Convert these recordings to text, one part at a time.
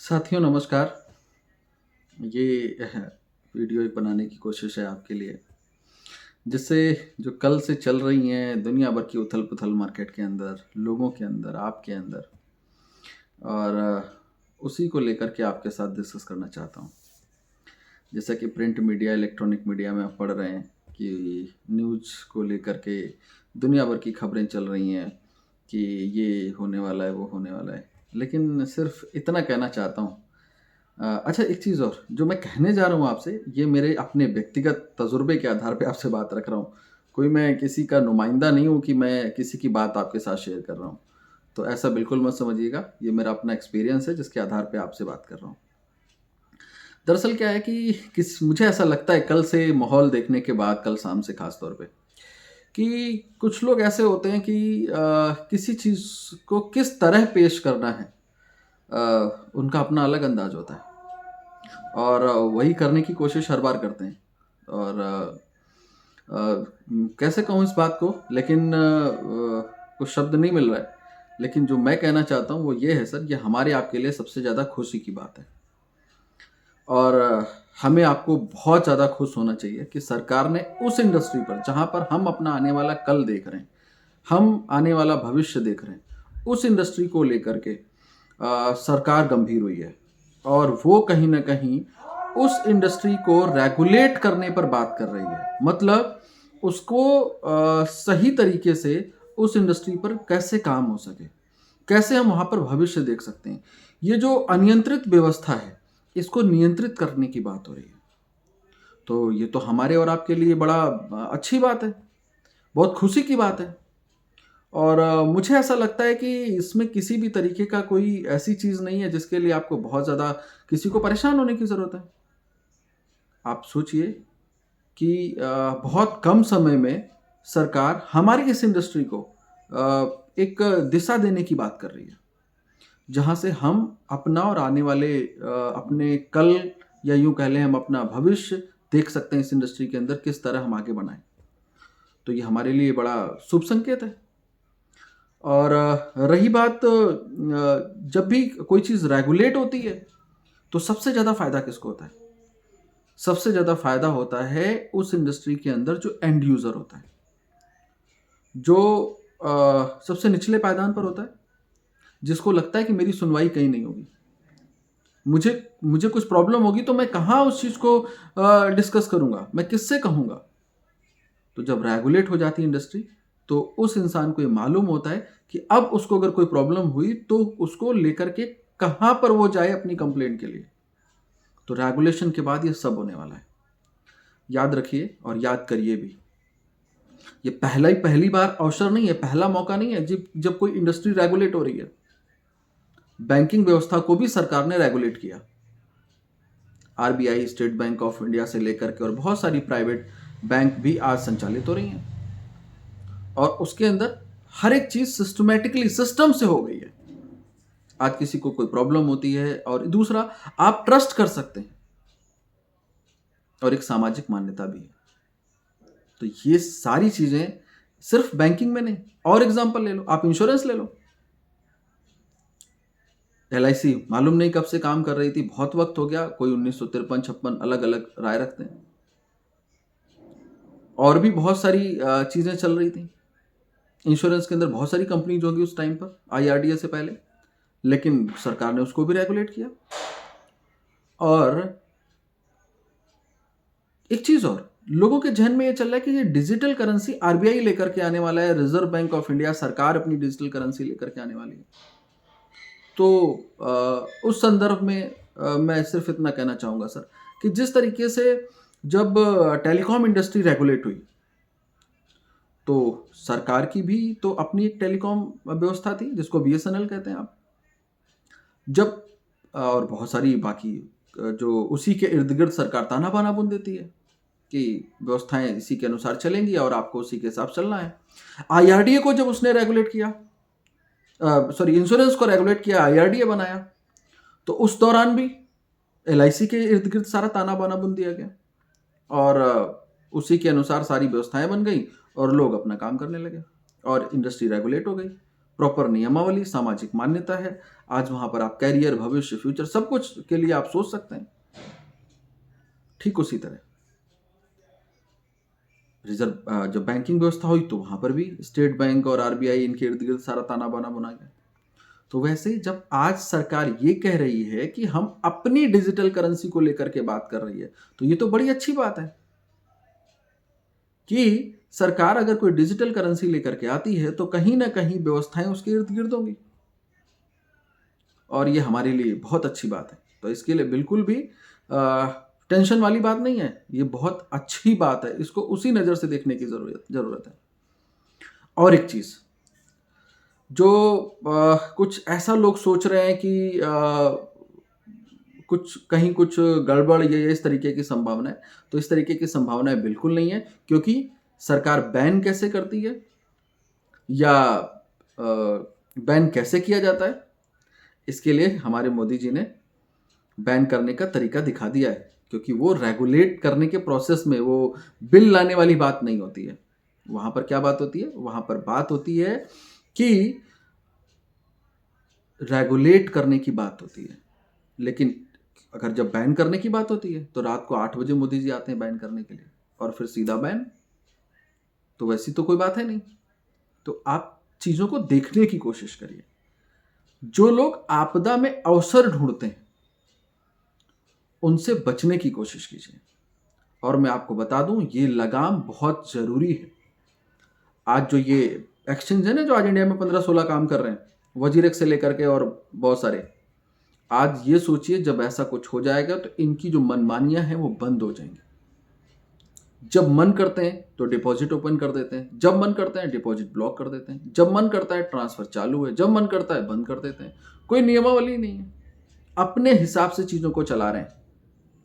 साथियों नमस्कार। ये वीडियो एक बनाने की कोशिश है आपके लिए, जिससे जो कल से चल रही हैं दुनिया भर की उथल-पुथल मार्केट के अंदर, लोगों के अंदर, आपके अंदर और उसी को लेकर के आपके साथ डिस्कस करना चाहता हूँ। जैसा कि प्रिंट मीडिया, इलेक्ट्रॉनिक मीडिया में आप पढ़ रहे हैं कि न्यूज़ को लेकर के दुनिया भर की खबरें चल रही हैं कि ये होने वाला है, वो होने वाला है। लेकिन सिर्फ़ इतना कहना चाहता हूँ। अच्छा एक चीज़ और, जो मैं कहने जा रहा हूँ आपसे, ये मेरे अपने व्यक्तिगत तजुर्बे के आधार पे आपसे बात रख रहा हूँ। कोई मैं किसी का नुमाइंदा नहीं हूँ कि मैं किसी की बात आपके साथ शेयर कर रहा हूँ। तो ऐसा बिल्कुल मत समझिएगा, ये मेरा अपना एक्सपीरियंस है जिसके आधार पे आपसे बात कर रहा हूँ। दरअसल क्या है कि मुझे ऐसा लगता है कल से माहौल देखने के बाद, कल शाम से ख़ास तौर पे, कि कुछ लोग ऐसे होते हैं कि किसी चीज़ को किस तरह पेश करना है, उनका अपना अलग अंदाज़ होता है। और वही करने की कोशिश हर बार करते हैं। और कैसे कहूँ इस बात को, लेकिन कुछ शब्द नहीं मिल रहा है। लेकिन जो मैं कहना चाहता हूँ वो ये है सर, ये हमारे आपके लिए सबसे ज़्यादा खुशी की बात है। और हमें आपको बहुत ज़्यादा खुश होना चाहिए कि सरकार ने उस इंडस्ट्री पर, जहाँ पर हम अपना आने वाला कल देख रहे हैं, हम आने वाला भविष्य देख रहे हैं, उस इंडस्ट्री को लेकर के सरकार गंभीर हुई है। और वो कहीं न कहीं उस इंडस्ट्री को रेगुलेट करने पर बात कर रही है। मतलब उसको सही तरीके से उस इंडस्ट्री पर कैसे काम हो सके, कैसे हम वहाँ पर भविष्य देख सकते हैं। ये जो अनियंत्रित व्यवस्था है, इसको नियंत्रित करने की बात हो रही है। तो ये तो हमारे और आपके लिए बड़ा अच्छी बात है, बहुत खुशी की बात है। और मुझे ऐसा लगता है कि इसमें किसी भी तरीके का कोई ऐसी चीज़ नहीं है जिसके लिए आपको बहुत ज़्यादा किसी को परेशान होने की ज़रूरत है। आप सोचिए कि बहुत कम समय में सरकार हमारी इस इंडस्ट्री को एक दिशा देने की बात कर रही है, जहाँ से हम अपना और आने वाले अपने कल, या यूँ कह लें हम अपना भविष्य देख सकते हैं इस इंडस्ट्री के अंदर, किस तरह हम आगे बढ़ाएँ। तो ये हमारे लिए बड़ा शुभ संकेत है। और रही बात जब भी कोई चीज़ रेगुलेट होती है, तो सबसे ज़्यादा फ़ायदा किसको होता है? सबसे ज़्यादा फ़ायदा होता है उस इंडस्ट्री के अंदर जो एंड यूज़र होता है, जो सबसे निचले पायदान पर होता है, जिसको लगता है कि मेरी सुनवाई कहीं नहीं होगी। मुझे मुझे कुछ प्रॉब्लम होगी तो मैं कहाँ उस चीज़ को डिस्कस करूँगा? मैं किससे कहूँगा? तो जब रेगुलेट हो जाती है इंडस्ट्री, तो उस इंसान को ये मालूम होता है कि अब उसको अगर कोई प्रॉब्लम हुई तो उसको लेकर के कहाँ पर वो जाए अपनी कंप्लेंट के लिए। तो रेगुलेशन के बाद ये सब होने वाला है। याद रखिए और याद करिए भी। ये पहली बार अवसर नहीं है, पहला मौका नहीं है जब कोई इंडस्ट्री रेगुलेट हो रही है। बैंकिंग व्यवस्था को भी सरकार ने रेगुलेट किया। RBI, state bank of India से लेकर के और बहुत सारी प्राइवेट बैंक भी आज संचालित हो रही हैं। और उसके अंदर हर एक चीज सिस्टमैटिकली सिस्टम से हो गई है। आज किसी को कोई प्रॉब्लम होती है, और दूसरा आप ट्रस्ट कर सकते हैं, और एक सामाजिक मान्यता भी है। तो ये सारी चीजें सिर्फ बैंकिंग में नहीं, और एग्जांपल ले लो, आप इंश्योरेंस ले लो। एलआईसी मालूम नहीं कब से काम कर रही थी, बहुत वक्त हो गया, कोई 1953-56 अलग अलग राय रखते हैं। और भी बहुत सारी चीजें चल रही थी इंश्योरेंस के अंदर, बहुत सारी कंपनीज होंगी उस टाइम पर, आईआरडीए से पहले। लेकिन सरकार ने उसको भी रेगुलेट किया। और एक चीज और, लोगों के जहन में ये चल रहा है कि ये डिजिटल करेंसी आरबीआई लेकर के आने वाला है, रिजर्व बैंक ऑफ इंडिया, सरकार अपनी डिजिटल करेंसी लेकर के आने वाली है। तो उस संदर्भ में मैं सिर्फ इतना कहना चाहूँगा सर, कि जिस तरीके से जब टेलीकॉम इंडस्ट्री रेगुलेट हुई, तो सरकार की भी तो अपनी एक टेलीकॉम व्यवस्था थी जिसको बीएसएनएल कहते हैं आप। जब और बहुत सारी बाकी जो उसी के इर्द गिर्द सरकार ताना बाना बुन देती है कि व्यवस्थाएं इसी के अनुसार चलेंगी और आपको उसी के हिसाब चलना है। आईआरडीए को जब उसने रेगुलेट किया, इंश्योरेंस को रेगुलेट किया, आईआरडीए बनाया, तो उस दौरान भी एलआईसी के इर्द गिर्द सारा ताना बाना बुन दिया गया, और उसी के अनुसार सारी व्यवस्थाएं बन गई, और लोग अपना काम करने लगे, और इंडस्ट्री रेगुलेट हो गई। प्रॉपर नियमावली, सामाजिक मान्यता है। आज वहाँ पर आप करियर, भविष्य, फ्यूचर सब कुछ के लिए आप सोच सकते हैं। ठीक उसी तरह रिजर्व जब बैंकिंग व्यवस्था हुई तो वहाँ पर भी स्टेट बैंक और आरबीआई इनके इर्द गिर्द सारा ताना बाना बुना गया। तो वैसे ही जब आज सरकार ये कह रही है कि हम अपनी डिजिटल करेंसी को लेकर के बात कर रही है, तो ये तो बड़ी अच्छी बात है कि सरकार अगर कोई डिजिटल करेंसी लेकर के आती है तो कहीं ना कहीं व्यवस्थाएं उसके इर्द गिर्द होंगी, और ये हमारे लिए बहुत अच्छी बात है। तो इसके लिए बिल्कुल भी टेंशन वाली बात नहीं है, ये बहुत अच्छी बात है। इसको उसी नज़र से देखने की ज़रूरत है। और एक चीज़ जो कुछ ऐसा लोग सोच रहे हैं कि कुछ गड़बड़ ये इस तरीके की संभावना है, तो इस तरीके की संभावनाएं बिल्कुल नहीं है, क्योंकि सरकार बैन कैसे करती है या बैन कैसे किया जाता है, इसके लिए हमारे मोदी जी ने बैन करने का तरीका दिखा दिया है। क्योंकि वो रेगुलेट करने के प्रोसेस में वो बिल लाने वाली बात नहीं होती है। वहाँ पर क्या बात होती है? वहाँ पर बात होती है कि रेगुलेट करने की बात होती है। लेकिन अगर जब बैन करने की बात होती है तो रात को 8 बजे मोदी जी आते हैं बैन करने के लिए, और फिर सीधा बैन। तो वैसी तो कोई बात है नहीं। तो आप चीज़ों को देखने की कोशिश करिए। जो लोग आपदा में अवसर ढूंढते हैं उनसे बचने की कोशिश कीजिए। और मैं आपको बता दूं, ये लगाम बहुत ज़रूरी है। आज जो ये एक्सचेंज है ना, जो आज इंडिया में 15-16 काम कर रहे हैं, वजीरेक्स से लेकर के और बहुत सारे, आज ये सोचिए जब ऐसा कुछ हो जाएगा तो इनकी जो मनमानियां हैं वो बंद हो जाएंगी। जब मन करते हैं तो डिपॉजिट ओपन कर देते हैं, जब मन करता है डिपॉजिट ब्लॉक कर देते हैं, जब मन करता है ट्रांसफर चालू है, जब मन करता है बंद कर देते हैं। कोई नियमावली नहीं है, अपने हिसाब से चीज़ों को चला रहे हैं।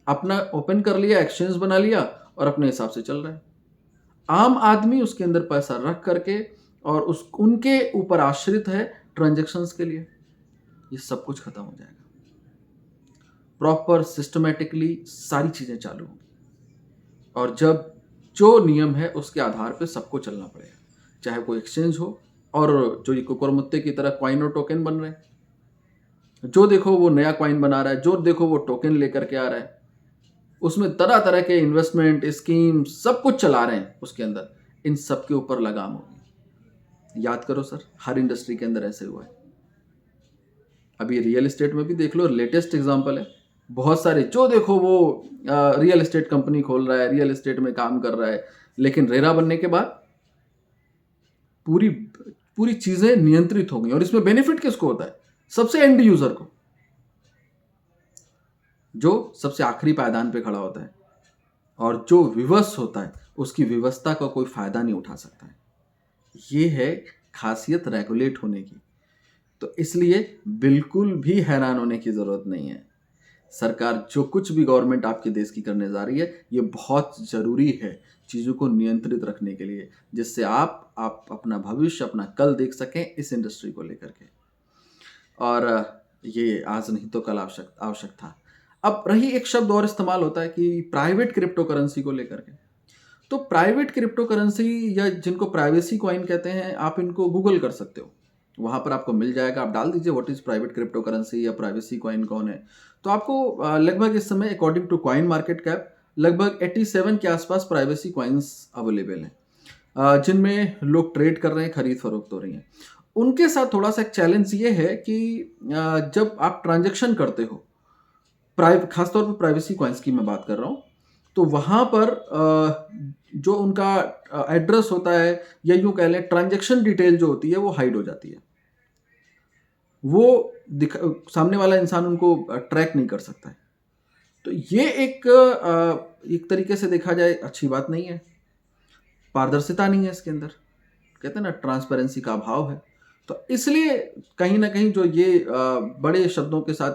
अपना ओपन कर लिया, एक्सचेंज बना लिया और अपने हिसाब से चल रहा है। आम आदमी उसके अंदर पैसा रख करके और उनके ऊपर आश्रित है ट्रांजैक्शंस के लिए। ये सब कुछ खत्म हो जाएगा। प्रॉपर सिस्टमेटिकली सारी चीज़ें चालू होंगी, और जब जो नियम है उसके आधार पे सबको चलना पड़ेगा। चाहे कोई एक्सचेंज हो, और जो ये कुकुरमुत्ते की तरह कॉइन और टोकन बन रहे हैं, जो देखो वो नया कॉइन बना रहा है, जो देखो वो टोकन लेकर के आ रहा है, उसमें तरह तरह के इन्वेस्टमेंट स्कीम सब कुछ चला रहे हैं उसके अंदर। इन सब के ऊपर लगाम होगी। याद करो सर, हर इंडस्ट्री के अंदर ऐसे हुआ है। अभी रियल एस्टेट में भी देख लो, लेटेस्ट एग्जांपल है। बहुत सारे जो देखो वो रियल एस्टेट कंपनी खोल रहा है, रियल एस्टेट में काम कर रहा है, लेकिन रेरा बनने के बाद पूरी पूरी चीजें नियंत्रित हो गई। और इसमें बेनिफिट किसको होता है? सबसे एंड यूजर को, जो सबसे आखिरी पायदान पे खड़ा होता है, और जो विवश होता है उसकी व्यवस्था का कोई फायदा नहीं उठा सकता है। ये है खासियत रेगुलेट होने की। तो इसलिए बिल्कुल भी हैरान होने की जरूरत नहीं है। सरकार जो कुछ भी गवर्नमेंट आपके देश की करने जा रही है, ये बहुत जरूरी है चीज़ों को नियंत्रित रखने के लिए, जिससे आप अपना भविष्य, अपना कल देख सकें इस इंडस्ट्री को लेकर के। और ये आज नहीं तो कल आवश्यक था। अब रही एक शब्द और इस्तेमाल होता है कि प्राइवेट क्रिप्टो करेंसी को लेकर के। तो प्राइवेट क्रिप्टो करेंसी, या जिनको प्राइवेसी कॉइन कहते हैं, आप इनको गूगल कर सकते हो, वहाँ पर आपको मिल जाएगा। आप डाल दीजिए what is private crypto currency या प्राइवेसी कॉइन कौन है, तो आपको लगभग इस समय according to coin market cap लगभग 87 के आसपास प्राइवेसी कॉइन्स अवेलेबल हैं, जिनमें लोग ट्रेड कर रहे हैं, खरीद फरोख्त हो रही हैं। उनके साथ थोड़ा सा एक चैलेंज ये है कि जब आप ट्रांजेक्शन करते हो, खासतौर पर प्राइवेसी कॉइन्स की मैं बात कर रहा हूँ, तो वहाँ पर जो उनका एड्रेस होता है, या यूँ कह लें ट्रांजेक्शन डिटेल जो होती है वो हाइड हो जाती है। वो सामने वाला इंसान उनको ट्रैक नहीं कर सकता है। तो ये एक तरीके से देखा जाए अच्छी बात नहीं है। पारदर्शिता नहीं है इसके अंदर, कहते हैं ना ट्रांसपेरेंसी का अभाव है। तो इसलिए कहीं ना कहीं जो ये बड़े शब्दों के साथ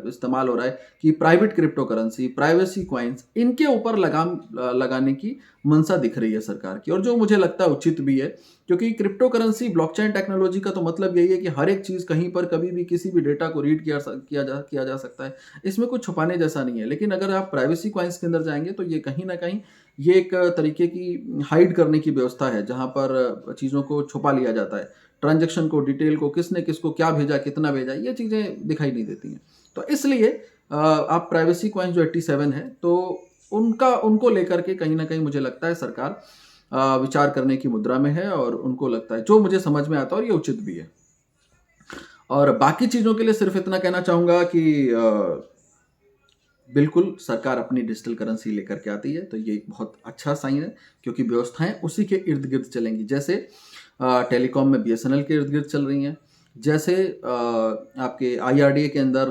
इस्तेमाल हो रहा है कि private crypto currency, privacy coins, इनके ऊपर लगाम लगाने की मंशा दिख रही है सरकार की, और जो मुझे लगता है उचित भी है। क्योंकि क्रिप्टो करेंसी, ब्लॉकचेन टेक्नोलॉजी का तो मतलब यही है कि हर एक चीज़ कहीं पर कभी भी किसी भी डेटा को रीड किया जा सकता है। इसमें कुछ छुपाने जैसा नहीं है। लेकिन अगर आप प्राइवेसी कॉइन्स के अंदर जाएंगे तो ये कहीं ना कहीं ये एक तरीके की हाइड करने की व्यवस्था है, जहाँ पर चीज़ों को छुपा लिया जाता है, ट्रांजैक्शन को, डिटेल को, किसने किसको क्या भेजा, कितना भेजा, ये चीज़ें दिखाई नहीं देती हैं। तो इसलिए आप प्राइवेसी कॉइन जो 87 है, तो उनको लेकर के कहीं ना कहीं मुझे लगता है सरकार विचार करने की मुद्रा में है, और उनको लगता है, जो मुझे समझ में आता है, और ये उचित भी है। और बाकी चीज़ों के लिए सिर्फ इतना कहना चाहूँगा कि बिल्कुल सरकार अपनी डिजिटल करेंसी लेकर के आती है, तो ये एक बहुत अच्छा साइन है, क्योंकि व्यवस्थाएं उसी के इर्द गिर्द चलेंगी। जैसे टेलीकॉम में BSNL के इर्द गिर्द चल रही हैं, जैसे आपके IRDA के अंदर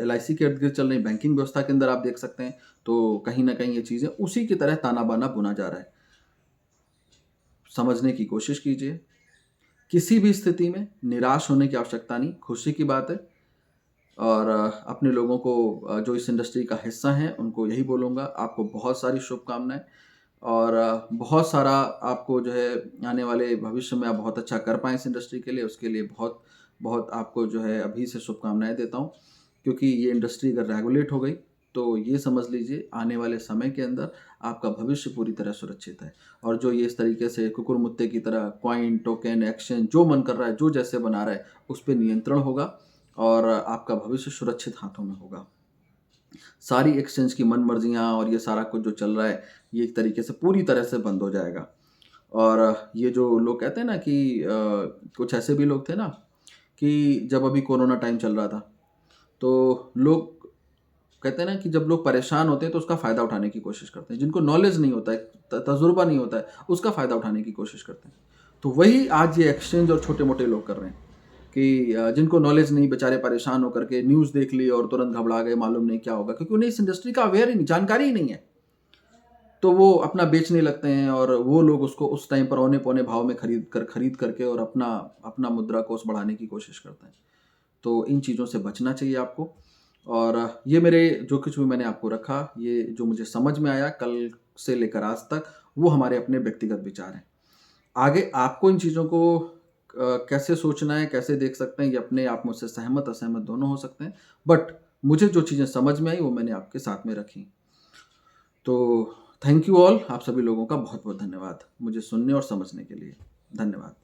LIC के इर्द गिर्द चल रही है, बैंकिंग व्यवस्था के अंदर आप देख सकते हैं। तो कहीं ना कहीं ये चीज़ें उसी की तरह ताना बाना बुना जा रहा है। समझने की कोशिश कीजिए, किसी भी स्थिति में निराश होने की आवश्यकता नहीं, खुशी की बात है। और अपने लोगों को जो इस इंडस्ट्री का हिस्सा हैं, उनको यही बोलूँगा, आपको बहुत सारी शुभकामनाएं, और बहुत सारा आपको जो है आने वाले भविष्य में आप बहुत अच्छा कर पाएँ इस इंडस्ट्री के लिए, उसके लिए बहुत बहुत आपको जो है अभी से शुभकामनाएं देता हूँ। क्योंकि ये इंडस्ट्री अगर रेगुलेट हो गई, तो ये समझ लीजिए आने वाले समय के अंदर आपका भविष्य पूरी तरह सुरक्षित है। और जो ये इस तरीके से कुकुर मुत्ते की तरह कॉइन, टोकन, एक्सचेंज जो मन कर रहा है, जो जैसे बना रहा है, उस पर नियंत्रण होगा, और आपका भविष्य सुरक्षित हाथों में होगा। सारी एक्सचेंज की मन मर्जियाँ और ये सारा कुछ जो चल रहा है, ये एक तरीके से पूरी तरह से बंद हो जाएगा। और ये जो लोग कहते हैं ना कि कुछ ऐसे भी लोग थे ना, कि जब अभी कोरोना टाइम चल रहा था, तो लोग कहते हैं ना कि जब लोग परेशान होते हैं तो उसका फ़ायदा उठाने की कोशिश करते हैं। जिनको नॉलेज नहीं होता है, तजुर्बा नहीं होता है, उसका फ़ायदा उठाने की कोशिश करते हैं। तो वही आज ये एक्सचेंज और छोटे मोटे लोग कर रहे हैं, कि जिनको नॉलेज नहीं, बेचारे परेशान होकर के न्यूज़ देख ली और तुरंत घबरा गए, मालूम नहीं क्या होगा, क्योंकि उन्हें इस इंडस्ट्री का अवेयर ही नहीं, जानकारी ही नहीं है। तो वो अपना बेचने लगते हैं, और वो लोग उसको उस टाइम पर औने पौने भाव में खरीद करके और अपना अपना मुद्रा कोष बढ़ाने की कोशिश करते हैं। तो इन चीज़ों से बचना चाहिए आपको। और ये मेरे जो कुछ भी मैंने आपको रखा, ये जो मुझे समझ में आया कल से लेकर आज तक, वो हमारे अपने व्यक्तिगत विचार हैं। आगे आपको इन चीज़ों को कैसे सोचना है, कैसे देख सकते हैं, ये अपने आप मुझसे सहमत असहमत दोनों हो सकते हैं, बट मुझे जो चीज़ें समझ में आई वो मैंने आपके साथ में रखी। तो थैंक यू ऑल, आप सभी लोगों का बहुत बहुत धन्यवाद मुझे सुनने और समझने के लिए। धन्यवाद।